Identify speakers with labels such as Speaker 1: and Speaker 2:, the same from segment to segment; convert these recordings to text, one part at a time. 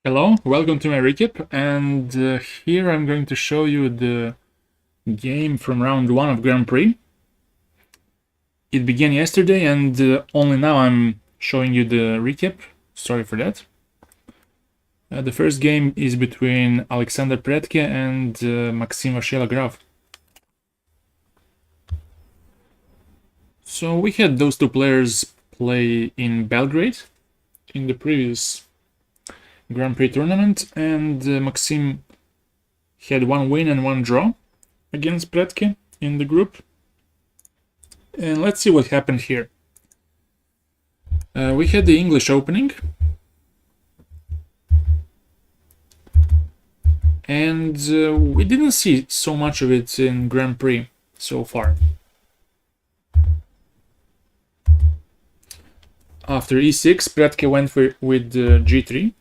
Speaker 1: Hello, welcome to my recap, and here I'm going to show you the game from round 1 of Grand Prix. It began yesterday, and only now I'm showing you the recap. Sorry for that. The first game is between Alexandr Predke and Maxime Vachier Lagrave. So we had those two players play in Belgrade in the previous Grand Prix tournament, and Maxime had 1 win and 1 draw against Predke in the group. And let's see what happened here. We had the English opening, and we didn't see so much of it in Grand Prix so far. After e6, Predke went with g3.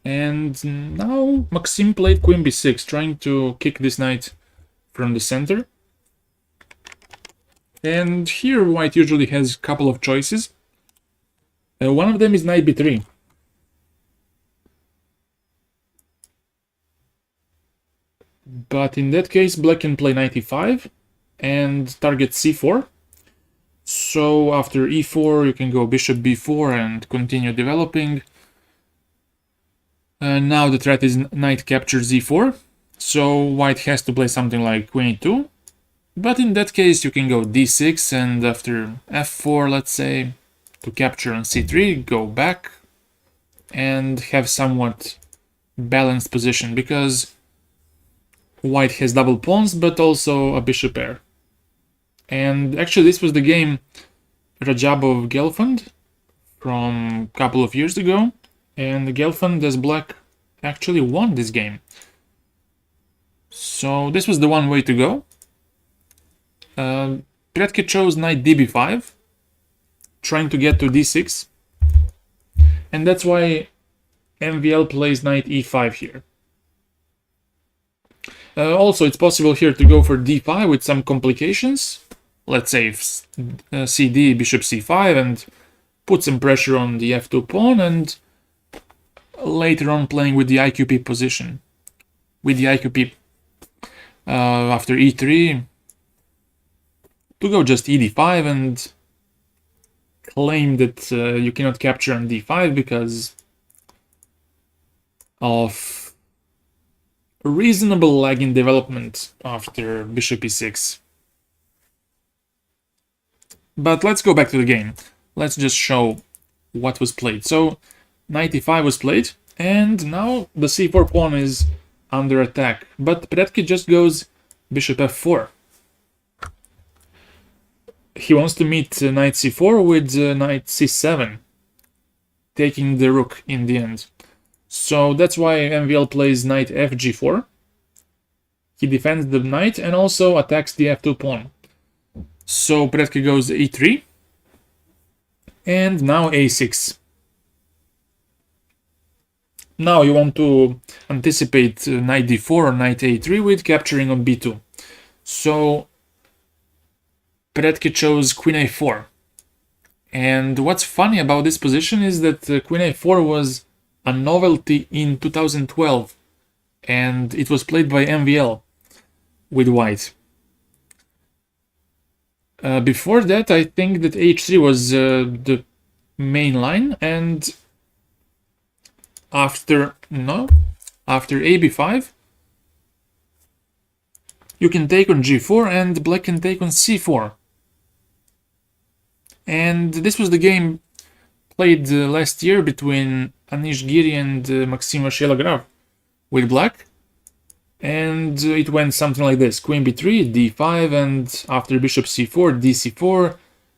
Speaker 1: And now Maxime played queen b6, trying to kick this knight from the center. And here white usually has a couple of choices. One of them is knight b3. But in that case, black can play knight e5 and target c4. So after e4, you can go bishop b4 and continue developing. Now the threat is knight captures e4, so white has to play something like queen e2. But in that case, you can go d6 and after f4, let's say, to capture on c3, go back and have somewhat balanced position, because white has double pawns but also a bishop pair. And actually this was the game Rajabov Gelfand from a couple of years ago, and Gelfand as black actually won this game. So this was the one way to go. Predke chose knight db5, trying to get to d6, and that's why MVL plays knight e5 here. Also, it's possible here to go for d5 with some complications. Let's say cd, bishop c5, and put some pressure on the f2 pawn, and later on playing with the IQP position. With the IQP after e3, to go just ed5 and claim that you cannot capture on d5 because of reasonable lag in development after bishop e6. But let's go back to the game. Let's just show what was played. So knight e5 was played, and now the c4 pawn is under attack. But Predke just goes bishop f4. He wants to meet knight c4 with knight c7, taking the rook in the end. So that's why MVL plays knight fg4. He defends the knight and also attacks the f2 pawn. So Predke goes e3, and now a6. Now you want to anticipate knight d4 or knight a3 with capturing on b2. So Predke chose queen a4. And what's funny about this position is that queen a4 was a novelty in 2012, and it was played by MVL with white. Before that, I think that h3 was the main line, and after ab5, you can take on g4 and black can take on c4. And this was the game played last year between Anish Giri and Maxime Vachier Lagrave with black. And it went something like this: queen b3, d5, and after bishop c4, dc4.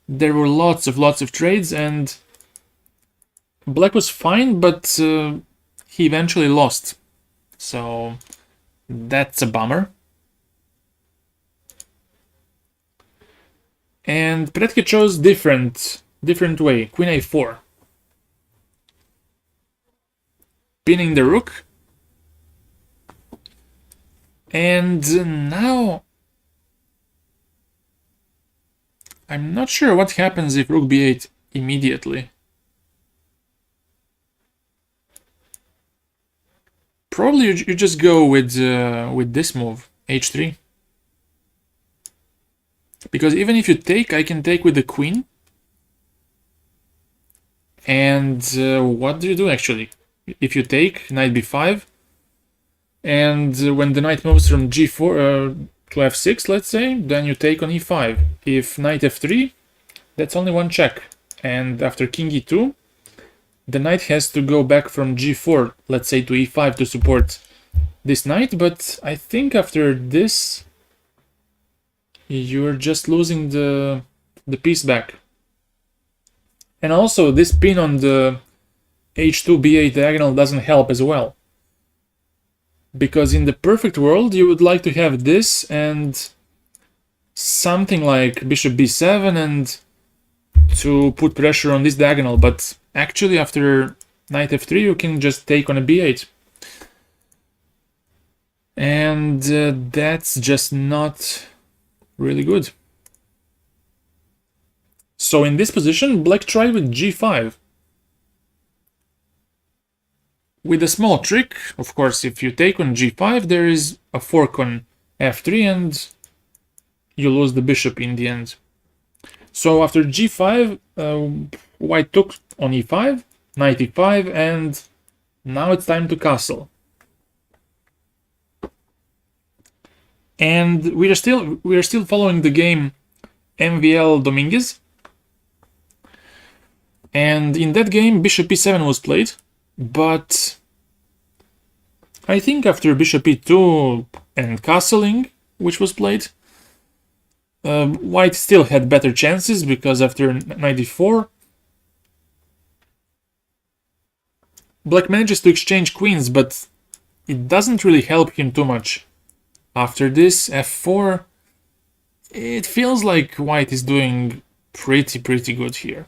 Speaker 1: There were lots of trades, and black was fine, but he eventually lost. So that's a bummer. And Predke chose different way, queen a4. Pinning the rook. And now I'm not sure what happens if rook b8 immediately. Probably you just go with this move, h3. Because even if you take, I can take with the queen. And what do you do actually? If you take, knight b5. And when the knight moves from g4 to f6, let's say, then you take on e5. If knight f3, that's only one check. And after king e2, the knight has to go back from g4, let's say, to e5 to support this knight. But I think after this, you're just losing the piece back. And also, this pin on the h2 b8 diagonal doesn't help as well. Because in the perfect world, you would like to have this and something like bishop b7 and to put pressure on this diagonal. But actually, after knight f3, you can just take on a b8. And that's just not really good. So in this position, black tried with g5. With a small trick, of course, if you take on g5, there is a fork on f3 and you lose the bishop in the end. So after g5, white took on e5, knight e5, and now it's time to castle. And we are still following the game MVL Dominguez. And in that game, bishop e7 was played, but I think after bishop e2 and castling, which was played, white still had better chances, because after knight e4, black manages to exchange queens, but it doesn't really help him too much. After this f4, it feels like white is doing pretty good here.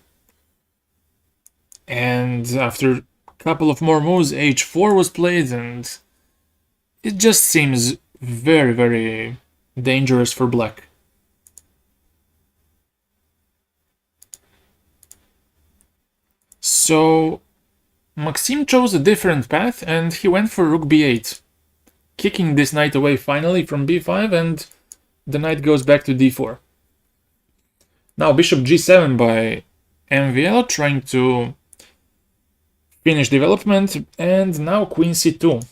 Speaker 1: And after a couple of more moves, h4 was played, and it just seems very dangerous for black. So Maxime chose a different path, and he went for rook b8, kicking this knight away finally from b5, and the knight goes back to d4. Now bishop g7 by MVL, trying to finish development, and now queen c2.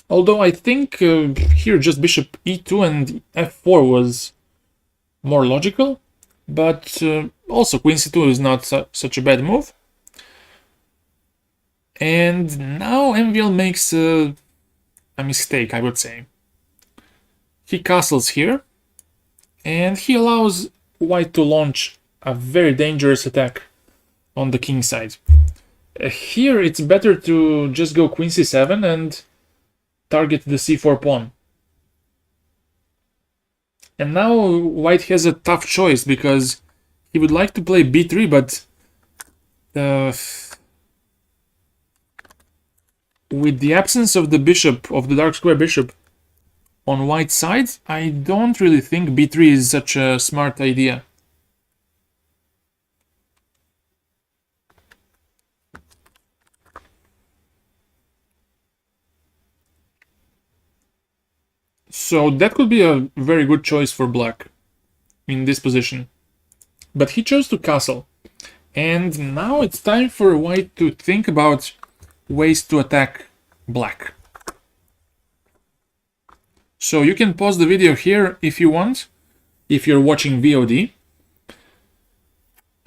Speaker 1: Although I think here just bishop e2 and f4 was more logical, but also queen c2 is not such a bad move. And now MVL makes a mistake, I would say. He castles here, and he allows white to launch a very dangerous attack on the king side. Here it's better to just go queen c7 and target the c4 pawn. And now white has a tough choice, because he would like to play b3, but with the absence of the bishop, of the dark square bishop on white's side, I don't really think b3 is such a smart idea. So that could be a very good choice for black in this position. But he chose to castle. And now it's time for white to think about ways to attack black. So you can pause the video here if you want, if you're watching VOD.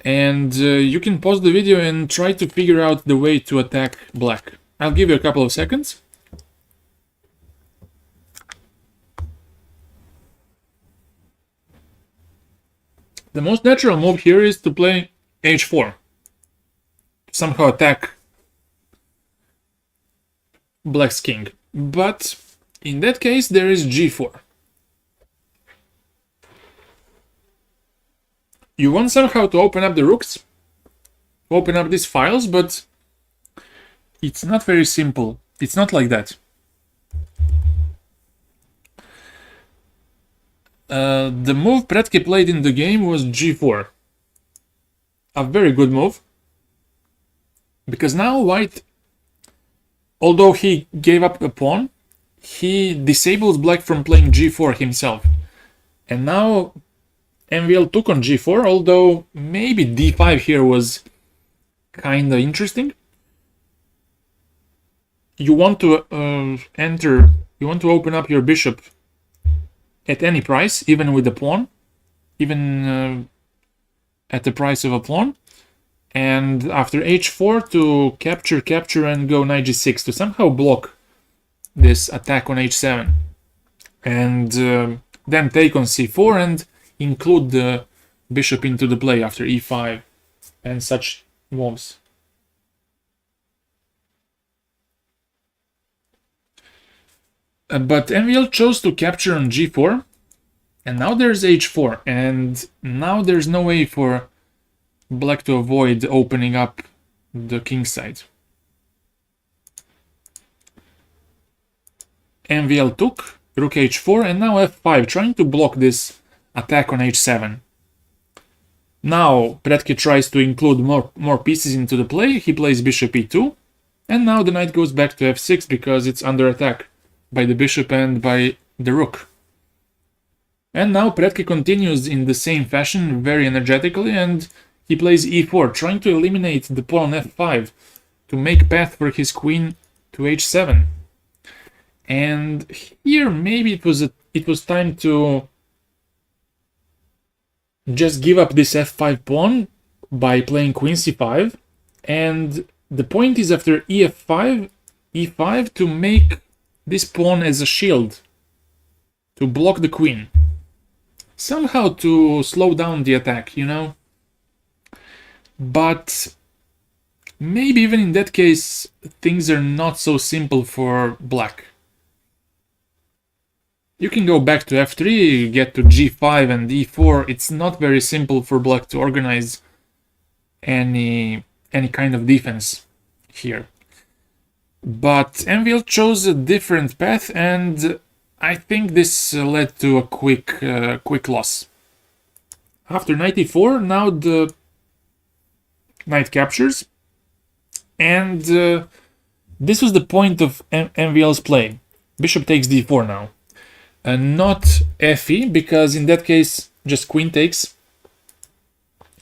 Speaker 1: And you can pause the video and try to figure out the way to attack black. I'll give you a couple of seconds. The most natural move here is to play h4. Somehow attack black's king. But in that case, there is g4. You want somehow to open up the rooks, open up these files, but it's not very simple. It's not like that. The move Predke played in the game was g4. A very good move. Because now white although he gave up a pawn, he disables black from playing g4 himself. And now MVL took on g4, although maybe d5 here was kinda interesting. You want to open up your bishop at any price, even with the pawn, even at the price of a pawn. And after h4 to capture and go knight g6 to somehow block this attack on h7. And then take on c4 and include the bishop into the play after e5 and such moves. But MVL chose to capture on g4, and now there's h4, and now there's no way for black to avoid opening up the king side. MVL took, rook h4, and now f5, trying to block this attack on h7. Now Predke tries to include more pieces into the play. He plays bishop e2, and now the knight goes back to f6 because it's under attack by the bishop and by the rook. And now Predke continues in the same fashion, very energetically, and he plays e4, trying to eliminate the pawn on f5 to make path for his queen to h7. And here maybe it was time to just give up this f5 pawn by playing queen c5, and the point is after e5 to make this pawn as a shield to block the queen, somehow to slow down the attack, you know. But maybe even in that case things are not so simple for black. You can go back to f3, get to g5 and e4. It's not very simple for black to organize any kind of defense here. But MVL chose a different path, and I think this led to a quick loss. After knight e4, now the knight captures, and this was the point of MVL's play. Bishop takes d4 now. Not fe, because in that case just queen takes,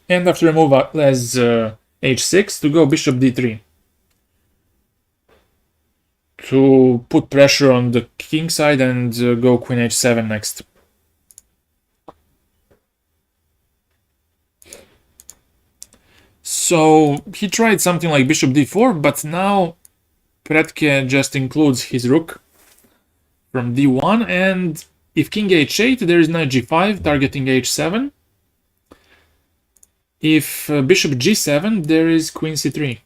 Speaker 1: and after a move as h6 to go bishop d3 to put pressure on the king side and go queen h7 next. So he tried something like bishop d4, but now Predke just includes his rook from d1, and if king h8, there is knight g5 targeting h7. If bishop g7, there is queen c3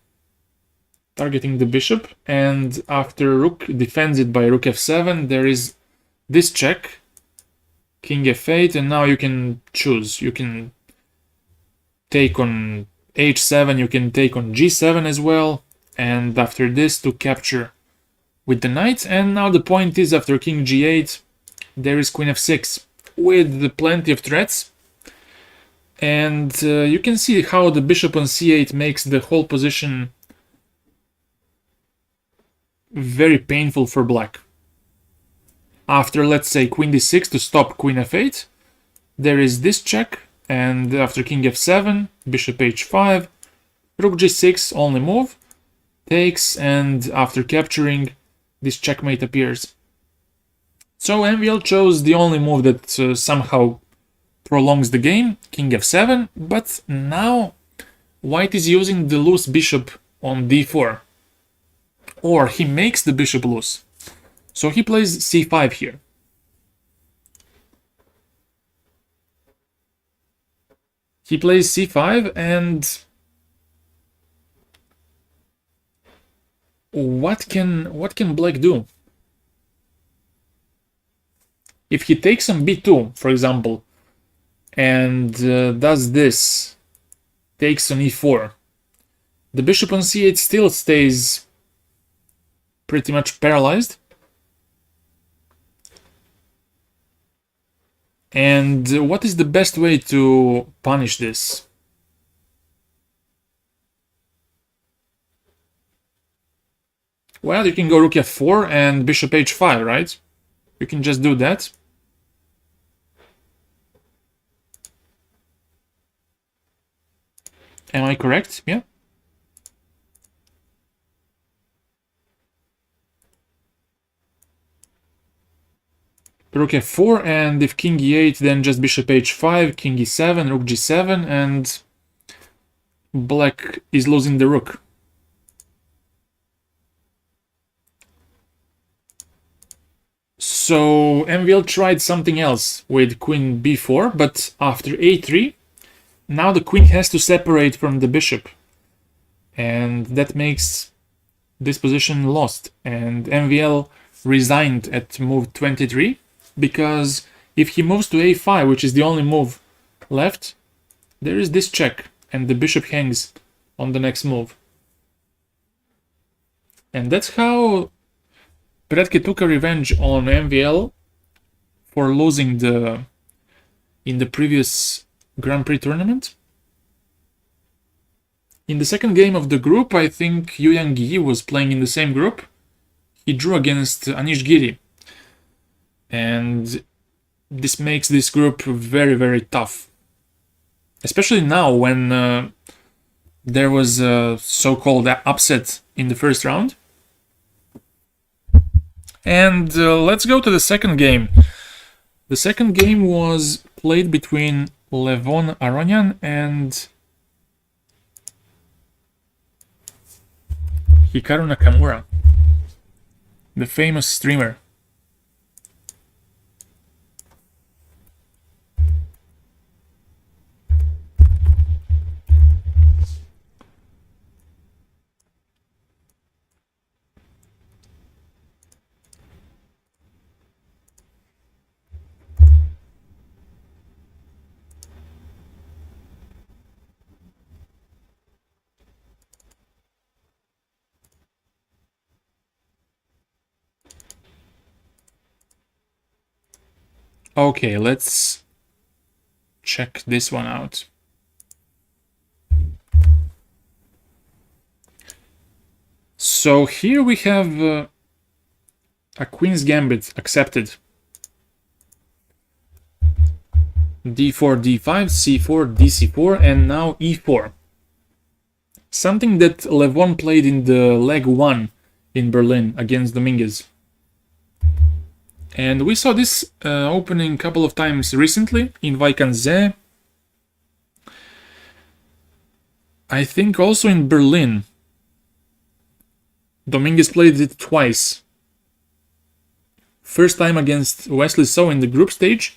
Speaker 1: targeting the bishop, and after rook defends it by rook f7, there is this check, king f8, and now you can choose. You can take on h7, you can take on g7 as well, and after this to capture with the knight. And now the point is after king g8, there is queen f6 with plenty of threats, and you can see how the bishop on c8 makes the whole position very painful for black. After, let's say, queen d6 to stop queen f8, there is this check, and after king f7, bishop h5, rook g6, only move, takes, and after capturing, this checkmate appears. So MVL chose the only move that somehow prolongs the game, king f7, but now white is using the loose bishop on d4. Or he makes the bishop loose. So he plays c5 here. He plays c5, and what can black do? If he takes on b2, for example, and does this, takes on e4, the bishop on c8 still stays pretty much paralyzed. And what is the best way to punish this? Well, you can go rook f4 and bishop h5, right? You can just do that. Am I correct? Yeah. Rook f4, and if king e8, then just bishop h5, king e7, rook g7, and black is losing the rook. So MVL tried something else with queen b4, but after a3, now the queen has to separate from the bishop, and that makes this position lost, and MVL resigned at move 23, because if he moves to a5, which is the only move left, there is this check, and the bishop hangs on the next move. And that's how Predke took a revenge on MVL for losing in the previous Grand Prix tournament. In the second game of the group, I think Yu Yang-gi was playing in the same group. He drew against Anish Giri. And this makes this group very, very tough. Especially now when there was a so-called upset in the first round. And let's go to the second game. The second game was played between Levon Aronian and Hikaru Nakamura, the famous streamer. Okay, let's check this one out. So here we have a Queen's Gambit accepted. d4, d5, c4, dc4, and now e4. Something that Levon played in the leg 1 in Berlin against Dominguez. And we saw this opening a couple of times recently in Vachier. I think also in Berlin. Dominguez played it twice. First time against Wesley So in the group stage,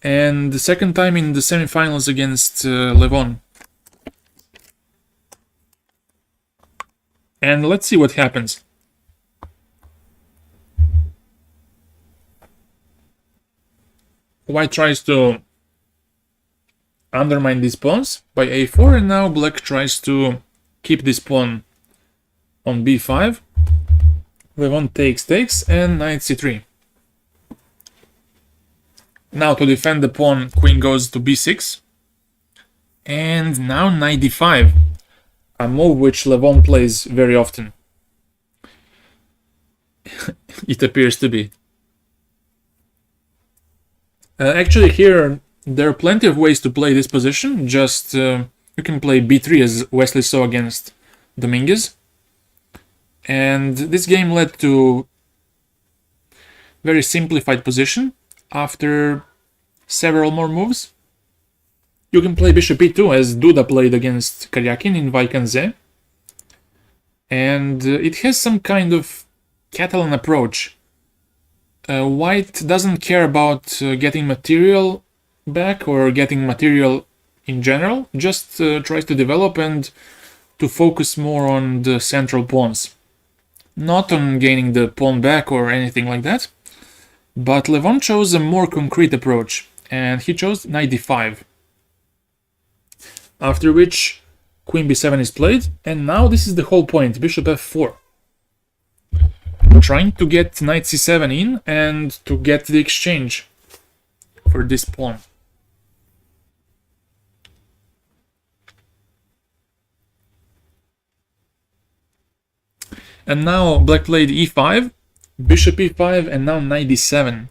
Speaker 1: and the second time in the semifinals against Levon. And let's see what happens. White tries to undermine these pawns by a4, and now black tries to keep this pawn on b5. Levon takes, and knight c3. Now to defend the pawn, queen goes to b6. And now knight d5, a move which Levon plays very often. It appears to be. Actually, here there are plenty of ways to play this position. Just you can play b3 as Wesley saw against Dominguez. And this game led to very simplified position after several more moves. You can play bishop e2 as Duda played against Karyakin in Vachier. And it has some kind of Catalan approach. White doesn't care about getting material back or getting material in general, just tries to develop and to focus more on the central pawns. Not on gaining the pawn back or anything like that. But Levon chose a more concrete approach, and he chose knight d5. After which queen b7 is played, and now this is the whole point, bishop f4. Trying to get knight c7 in and to get the exchange for this pawn. And now black played e5, bishop e5, and now knight d7.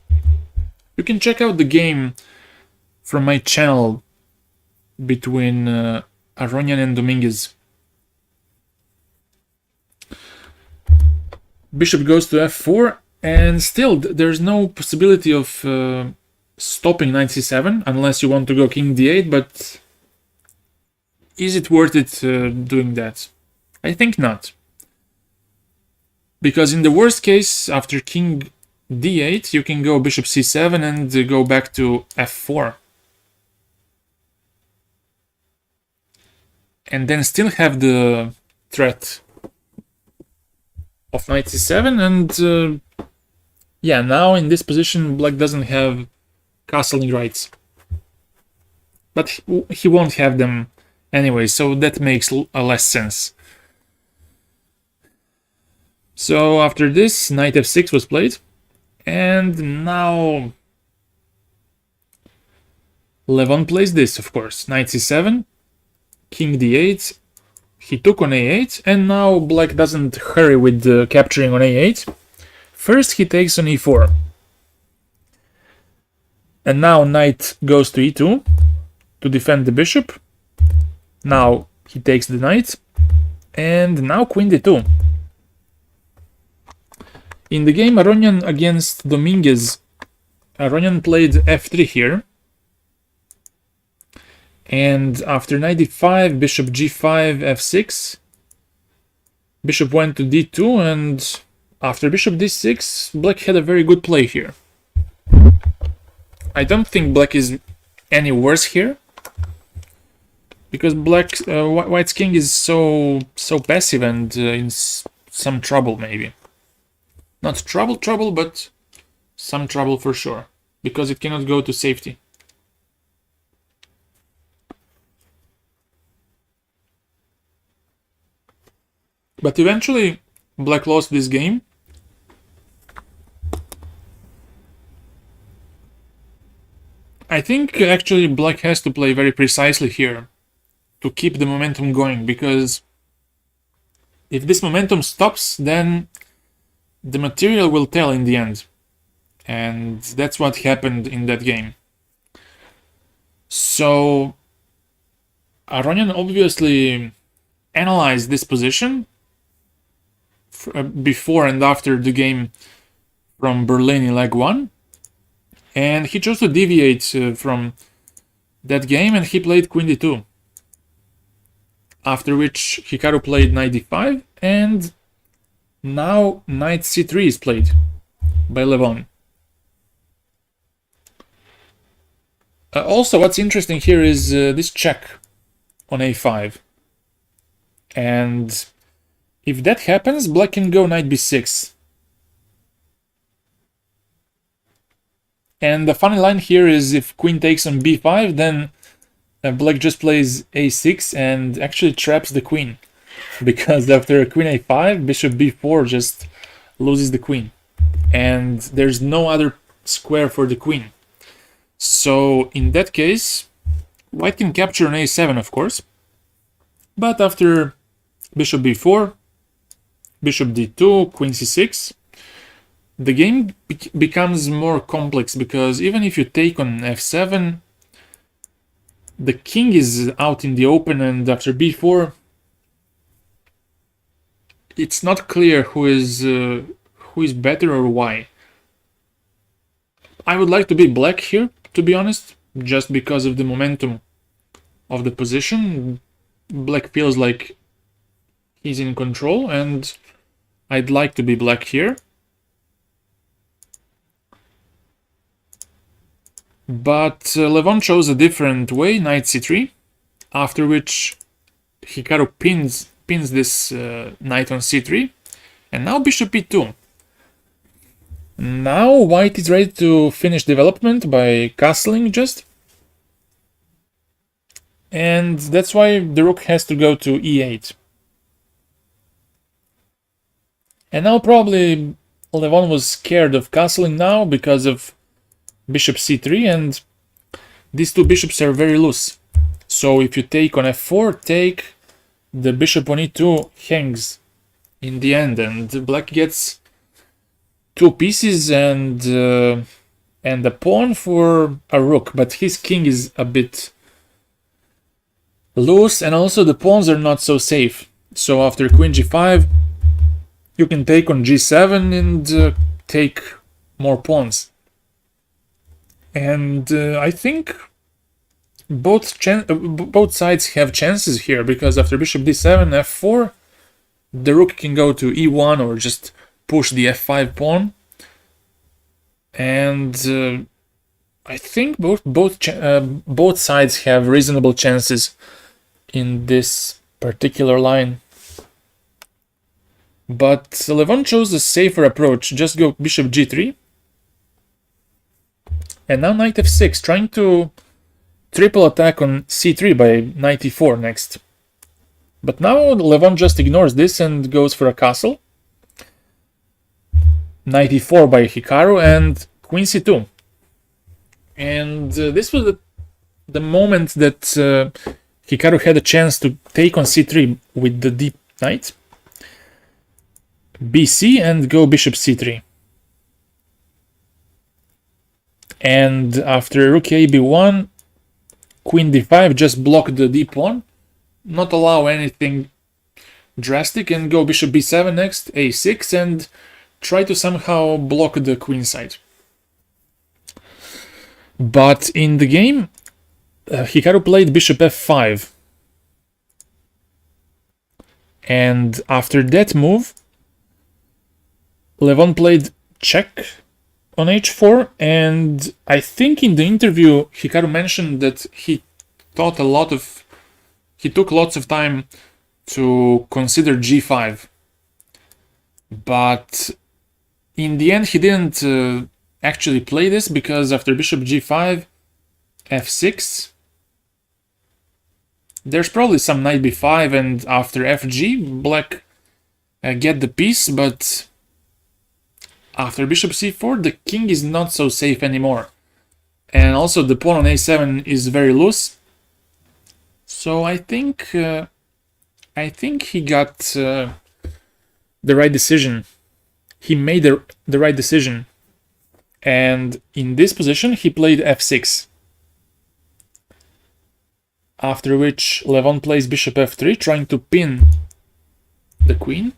Speaker 1: You can check out the game from my channel between Aronian and Dominguez. Bishop goes to f4, and still there's no possibility of stopping knight c7 unless you want to go king d8, but is it worth it doing that? I think not. Because in the worst case, after king d8, you can go bishop c7 and go back to f4. And then still have the threat of knight c7, and yeah, now in this position black doesn't have castling rights. But he won't have them anyway, so that makes less sense. So after this, knight f6 was played, and now Levon plays this, of course. Knight c7, king d8, he took on a8, and now black doesn't hurry with capturing on a8. First he takes on e4. And now knight goes to e2 to defend the bishop. Now he takes the knight, and now queen d2. In the game Aronian against Dominguez, Aronian played f3 here. And after knight d5, bishop g5, f6, bishop went to d2, and after bishop d6, black had a very good play here. I don't think black is any worse here, because white's king is so passive and in some trouble maybe. Not trouble, but some trouble for sure, because it cannot go to safety. But eventually, black lost this game. I think actually black has to play very precisely here to keep the momentum going, because if this momentum stops, then the material will tell in the end. And that's what happened in that game. So Aronian obviously analyzed this position before and after the game from Berlin in leg 1, and he chose to deviate from that game, and he played queen d2, after which Hikaru played knight d5, and now knight c3 is played by Levon. Also, what's interesting here is this check on a5, and if that happens, black can go knight b6. And the funny line here is if queen takes on b5, then black just plays a6 and actually traps the queen. Because after queen a5, bishop b4 just loses the queen. And there's no other square for the queen. So in that case, white can capture on a7, of course. But after bishop b4, bishop d2, queen c6, the game becomes more complex, because even if you take on f7, the king is out in the open, and after b4, it's not clear who is better or why. I would like to be black here, to be honest, just because of the momentum of the position. Black feels like he's in control, and I'd like to be black here. But Levon chose a different way, knight c3, after which Hikaru pins this knight on c3, and now bishop e2. Now white is ready to finish development by castling just. And that's why the rook has to go to e8. And now probably Levon was scared of castling now because of bishop c3, and these two bishops are very loose. So if you take on f4, the bishop on e2 hangs in the end, and black gets 2 pieces and a pawn for a rook, but his king is a bit loose, and also the pawns are not so safe. So after queen g5, you can take on g7 and take more pawns. And I think both sides have chances here, because after bishop d7, f4, the rook can go to e1 or just push the f5 pawn. And I think both sides have reasonable chances in this particular line. But Levon chose a safer approach, just go bishop g3. And now knight f6, trying to triple attack on c3 by knight e4 next. But now Levon just ignores this and goes for a castle. Knight e4 by Hikaru and queen c2. And this was the moment that Hikaru had a chance to take on c3 with the deep knight. bc and go bishop c3. And after rook a b1, queen d5, just block the d pawn, not allow anything drastic, and go bishop b7 next, a6, and try to somehow block the queen side. But in the game, Hikaru played bishop f5. And after that move, Levon played check on h4, and I think in the interview Hikaru mentioned that he took lots of time to consider g5. But in the end he didn't actually play this, because after bishop g5, f6, there's probably some knight b5, and after fg, black get the piece, but after bishop c4, the king is not so safe anymore. And also the pawn on a7 is very loose. So I think he got the right decision. He made the right decision. And in this position, he played f6. After which Levon plays bishop f3, trying to pin the queen.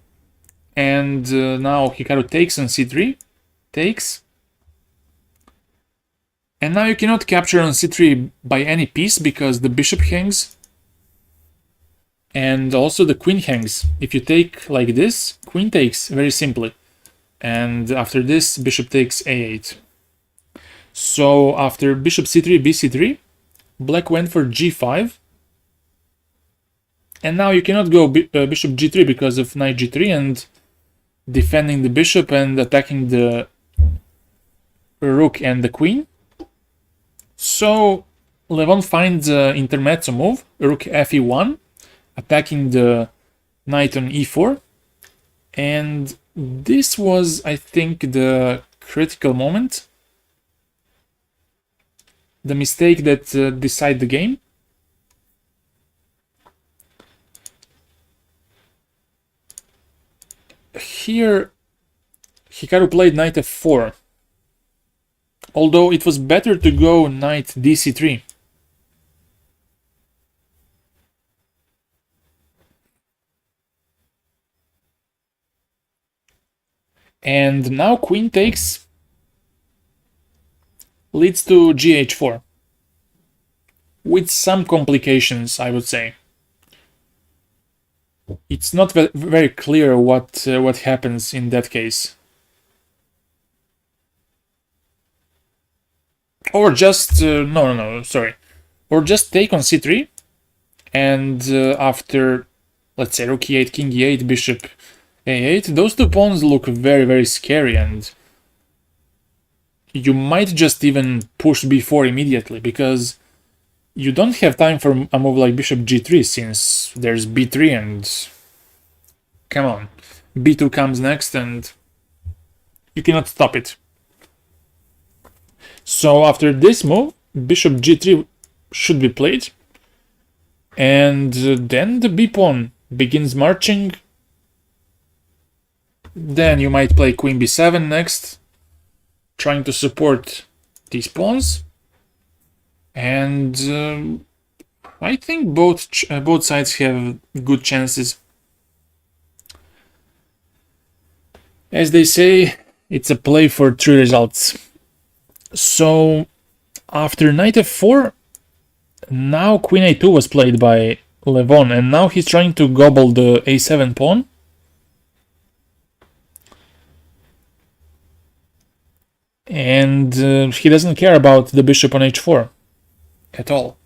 Speaker 1: And now Hikaru takes on c3, takes. And now you cannot capture on c3 by any piece, because the bishop hangs. And also the queen hangs. If you take like this, queen takes very simply. And after this, bishop takes a8. So after bishop c3, bc3, black went for g5. And now you cannot go bishop g3 because of knight g3 and defending the bishop and attacking the rook and the queen. So Levon finds an intermezzo move, rook fe1, attacking the knight on e4. And this was, I think, the critical moment. The mistake that decided the game. Here, Hikaru played knight f4. Although it was better to go knight dc3. And now queen takes leads to gh4. With some complications, I would say. It's not very clear what happens in that case. Or just sorry. Or just take on c3, and after, let's say, rook e8, king e8, bishop a8, those two pawns look very, very scary, and you might just even push b4 immediately, because you don't have time for a move like bishop g3, since there's b3 and... come on. b2 comes next and you cannot stop it. So after this move, bishop g3 should be played. And then the b pawn begins marching Then you might play queen b7 next, trying to support these pawns. And I think both sides have good chances. As they say, it's a play for 3 results. So after knight f4, now queen a2 was played by Levon, and now he's trying to gobble the a7 pawn. And he doesn't care about the bishop on h4 at all.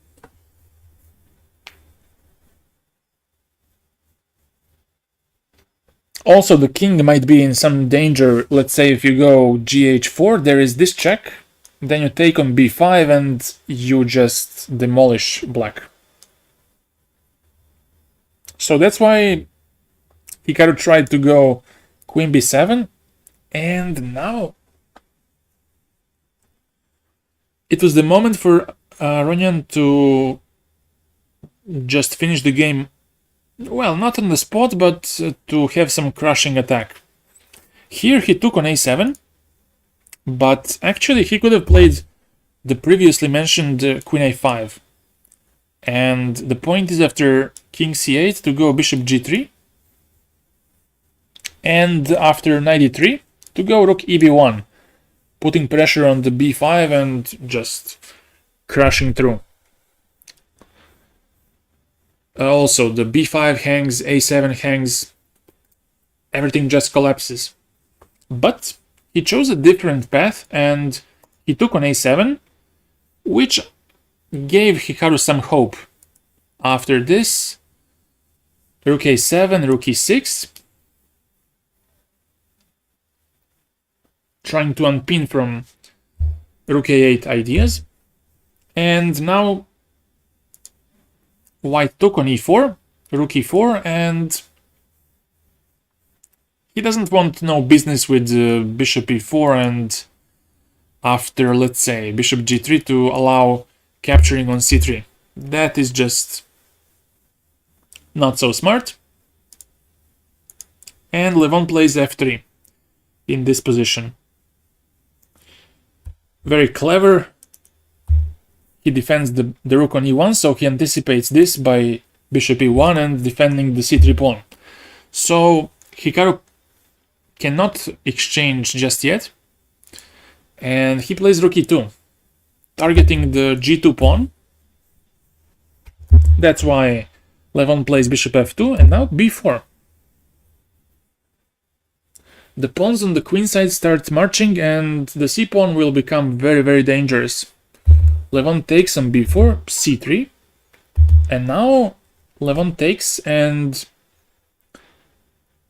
Speaker 1: Also, the king might be in some danger. Let's say if you go gh4, there is this check, then you take on b5 and you just demolish black. So that's why Hikaru tried to go queen b7, and now it was the moment for Aronian to just finish the game. Well, not on the spot, but to have some crushing attack. Here he took on a7, but actually he could have played the previously mentioned queen a5. And the point is after king c8 to go bishop g3, and after knight e3 to go rook eb1, putting pressure on the b5 and just crashing through. Also, the b5 hangs, a7 hangs, everything just collapses. But he chose a different path and he took on a7, which gave Hikaru some hope. After this, rook a7, rook e6, trying to unpin from rook a8 ideas. And now white took on e4, rook e4, and he doesn't want no business with bishop e4 and after, let's say, bishop g3 to allow capturing on c3. That is just not so smart. And Levon plays f3 in this position. Very clever. He defends the rook on e1, so he anticipates this by bishop e1 and defending the c3 pawn. So Hikaru cannot exchange just yet, and he plays rook e2, targeting the g2 pawn. That's why Levon plays bishop f2, and now b4. The pawns on the queen side start marching, and the c pawn will become very, very dangerous. Levon takes on b4, c3, and now Levon takes, and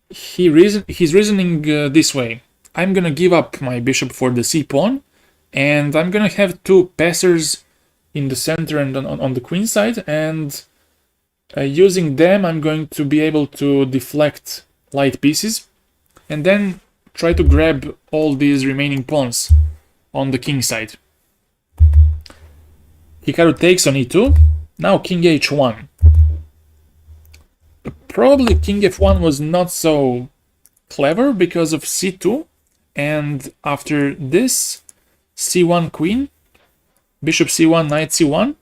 Speaker 1: he's reasoning this way. I'm gonna give up my bishop for the c pawn, and I'm gonna have two passers in the center and on the queen side, and using them I'm going to be able to deflect light pieces, and then try to grab all these remaining pawns on the king side. Hikaru takes on e2, now king h1. Probably king f1 was not so clever because of c2, and after this, c1 queen, bishop c1, knight c1,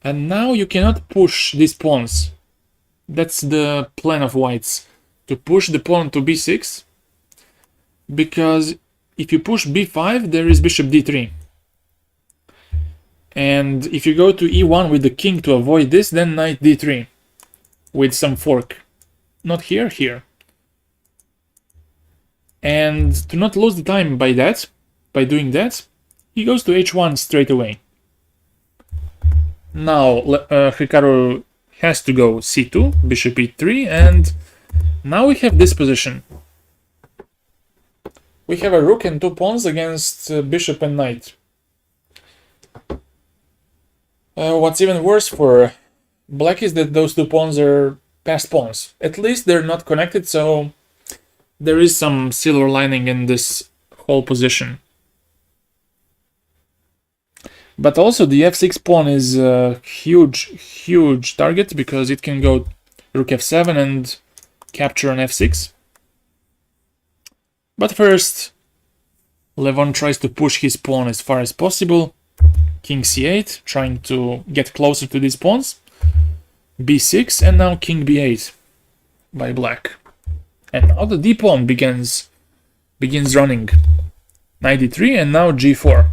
Speaker 1: and now you cannot push these pawns. That's the plan of whites, to push the pawn to b6, because if you push b5, there is bishop d3. And if you go to e1 with the king to avoid this, then knight d3 with some fork. Not here, here. And to not lose the time by doing that, he goes to h1 straight away. Now Hikaru has to go c2, bishop e3, and now we have this position. We have a rook and two pawns against bishop and knight. What's even worse for black is that those two pawns are passed pawns. At least they're not connected, so there is some silver lining in this whole position. But also the f6 pawn is a huge target, because it can go rook f7 and capture on f6. But first, Levon tries to push his pawn as far as possible. King c8, trying to get closer to these pawns. b6, and now king b8 by black. And now the d pawn begins running. Knight d3, and now g4.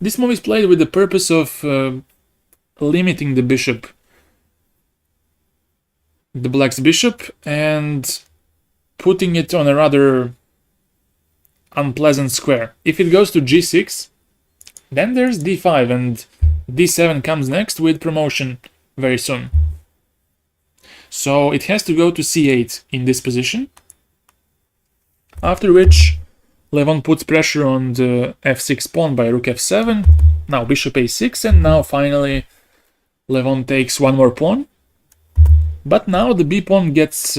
Speaker 1: This move is played with the purpose of limiting the bishop, the black's bishop, and putting it on a rather unpleasant square. If it goes to g6, then there's d5, and d7 comes next with promotion very soon. So it has to go to c8 in this position, after which Levon puts pressure on the f6 pawn by rook f7, now bishop a6, and now finally Levon takes one more pawn. But now the b pawn gets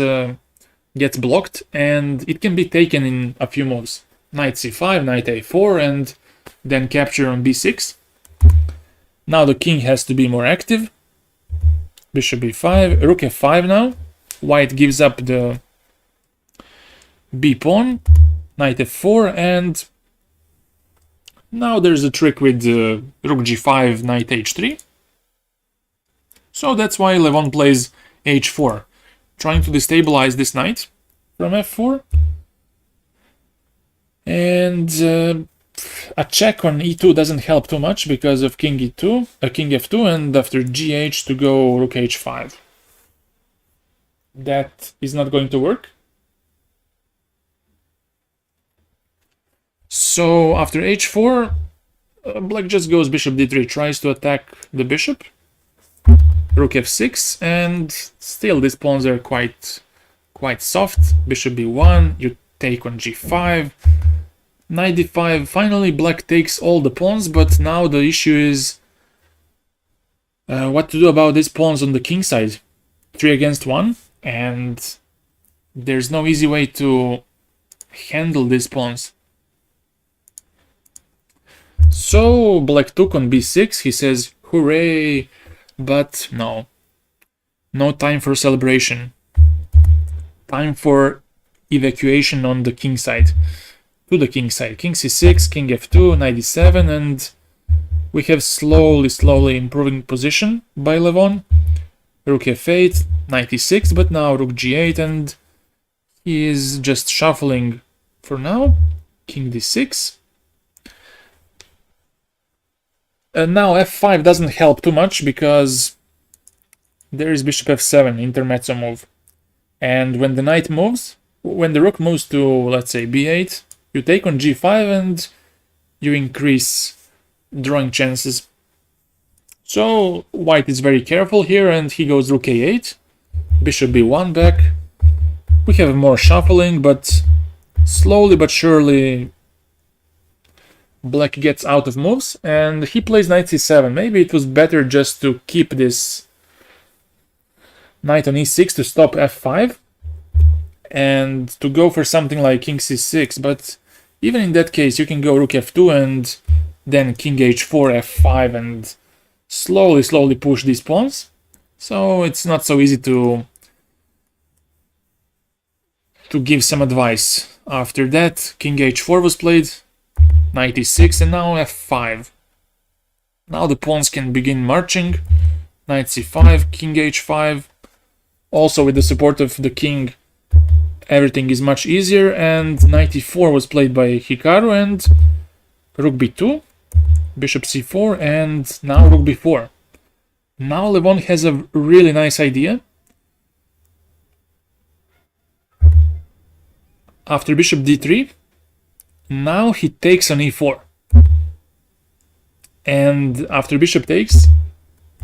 Speaker 1: blocked, and it can be taken in a few moves. Knight c5, knight a4, and then capture on b6. Now the king has to be more active. Bishop b5, rook f5 now. White gives up the b pawn. Knight f4, and now there's a trick with rook g5, knight h3. So that's why Levon plays h4, trying to destabilize this knight from f4. And a check on e2 doesn't help too much because of king e2, king f2, and after gh to go rook h5. That is not going to work. So after h4, black just goes bishop d3, tries to attack the bishop. Rook f6, and still these pawns are quite soft. Bishop b1, you take on g5. Knight d5, finally black takes all the pawns, but now the issue is what to do about these pawns on the king side. 3 against 1, and there's no easy way to handle these pawns. So black took on b6, he says, hooray, but no. No time for celebration. Time for evacuation on the king side. To the king side. King c6, king f2, knight d7, and we have slowly improving position by Levon. Rook f8, knight e6, but now rook g8, and he is just shuffling for now. King d6. And now f5 doesn't help too much because there is bishop f7, intermezzo move. And when the knight moves, when the rook moves to, let's say, b8, you take on g5 and you increase drawing chances. So white is very careful here, and he goes rook a8, bishop b1 back. We have more shuffling, but slowly but surely black gets out of moves, and he plays knight c7. Maybe it was better just to keep this knight on e6 to stop f5 and to go for something like king c6, but even in that case you can go rook f2 and then king h4, f5, and slowly push these pawns. So it's not so easy to give some advice. After that, king h4 was played, knight e6, and now f5. Now the pawns can begin marching. Knight c5, king h5. Also with the support of the king, everything is much easier, and knight e4 was played by Hikaru, and rook b2, bishop c4, and now rook b4. Now Levon has a really nice idea. After bishop d3, now he takes on e4. And after bishop takes,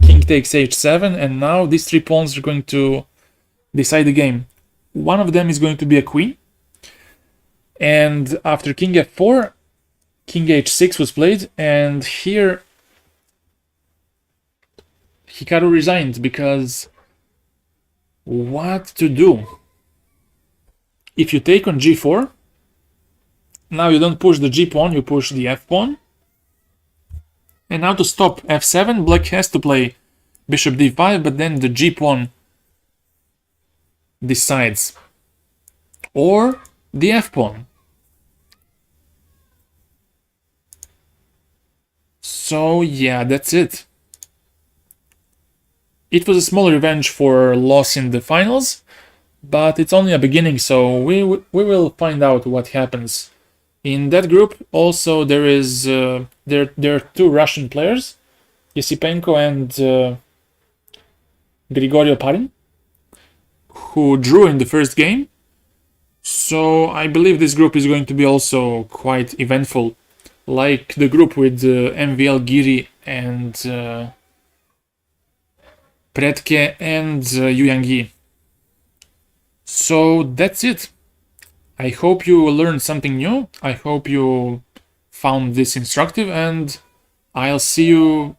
Speaker 1: king takes h7, and now these 3 pawns are going to decide the game. One of them is going to be a queen. And after king f4, king h6 was played, and here Hikaru resigned because what to do? If you take on g4, now you don't push the g pawn, you push the f pawn. And now to stop f7, black has to play bishop d5, but then the g pawn decides. Or the f-pawn. So yeah, that's it. It was a small revenge for loss in the finals, but it's only a beginning, so we will find out what happens. In that group, also there is there are two Russian players, Yesipenko and Grigorio Parin, who drew in the first game. So I believe this group is going to be also quite eventful, like the group with MVL Giri and Predke and Yu Yangyi. So that's it. I hope you learned something new. I hope you found this instructive, and I'll see you